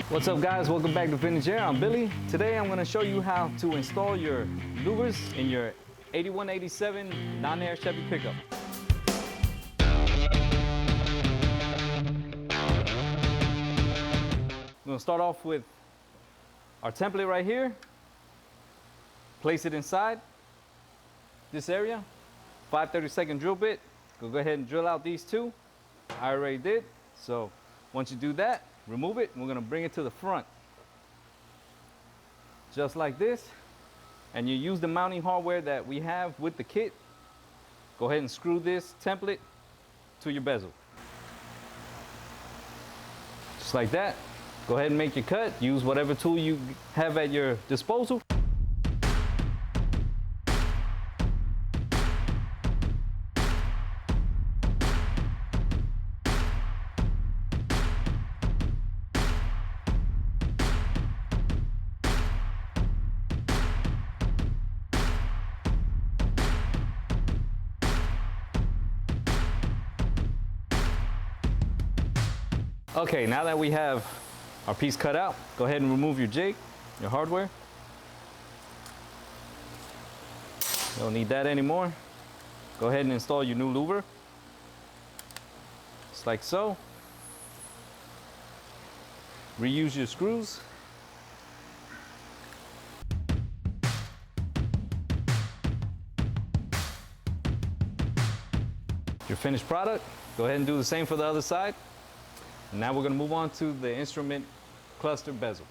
What's up guys, welcome back to Vintage Air. I'm Billy. Today I'm going to show you how to install your louvers in your 8187 non-air Chevy pickup. I'm going to start off with our template right here. Place it inside this area. 5/32 drill bit. Go ahead and drill out these two. I already did. So once you do that, remove it, and we're going to bring it to the front. Just like this. And you use the mounting hardware that we have with the kit. Go ahead and screw this template to your bezel. Just like that. Go ahead and make your cut. Use whatever tool you have at your disposal. Okay, now that we have our piece cut out, go ahead and remove your jig, your hardware. Don't need that anymore. Go ahead and install your new louver. Just like so. Reuse your screws. Your finished product. Go ahead and do the same for the other side. Now we're going to move on to the instrument cluster bezel.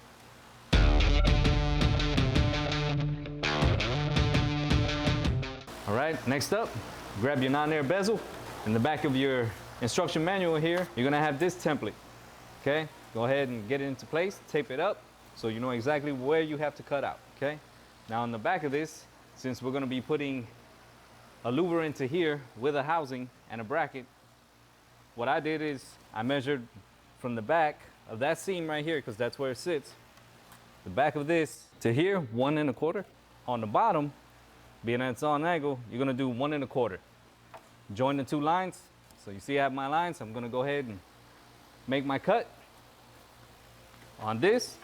All right, next up, grab your non-air bezel. In the back of your instruction manual here, you're going to have this template. Okay, go ahead and get it into place, tape it up so you know exactly where you have to cut out. Okay, now on the back of this, since we're going to be putting a louver into here with a housing and a bracket, what I did is I measured from the back of that seam right here, because that's where it sits, the back of this to here, 1 1/4. On the bottom, being that it's on an angle, you're gonna do 1 1/4. Join the two lines. So you see I have my lines. I'm gonna go ahead and make my cut on this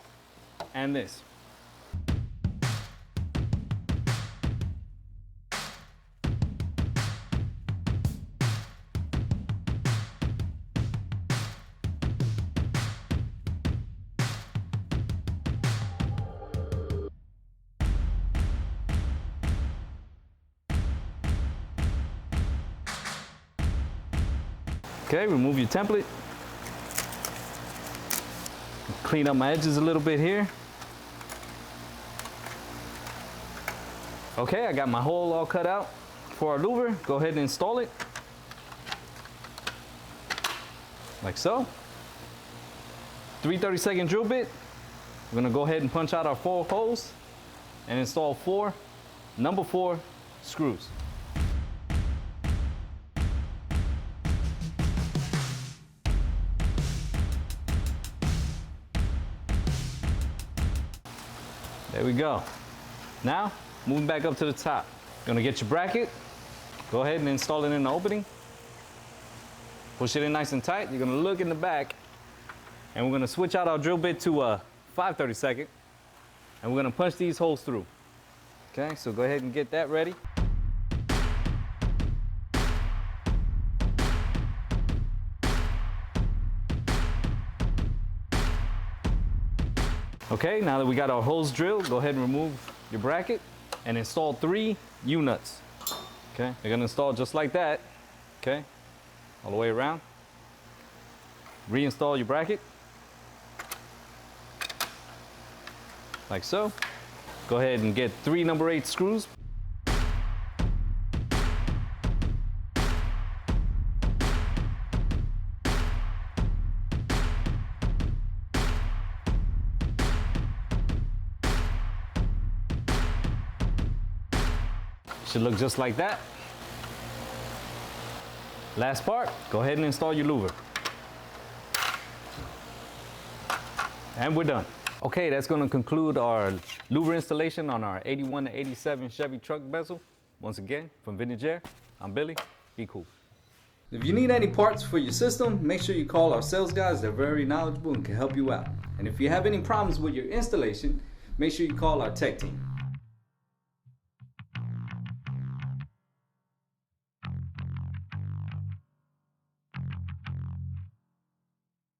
and this. Okay, remove your template. Clean up my edges a little bit here. Okay, I got my hole all cut out for our louver. Go ahead and install it. Like so. 3/32 drill bit. We're gonna go ahead and punch out our 4 holes and install 4 number 4 screws. There we go. Now, moving back up to the top. Gonna get your bracket. Go ahead and install it in the opening. Push it in nice and tight. You're gonna look in the back, and we're gonna switch out our drill bit to a 5/32, and we're gonna punch these holes through. Okay, so go ahead and get that ready. Okay, now that we got our holes drilled, go ahead and remove your bracket and install 3 U-nuts. Okay, you're gonna install just like that. Okay, all the way around. Reinstall your bracket. Like so. Go ahead and get 3 number 8 screws. Should look just like that. Last part, go ahead and install your louver. And we're done. Okay, that's going to conclude our louver installation on our 81 to 87 Chevy truck bezel. Once again, from Vintage Air, I'm Billy. Be cool. If you need any parts for your system, make sure you call our sales guys. They're very knowledgeable and can help you out. And if you have any problems with your installation, make sure you call our tech team.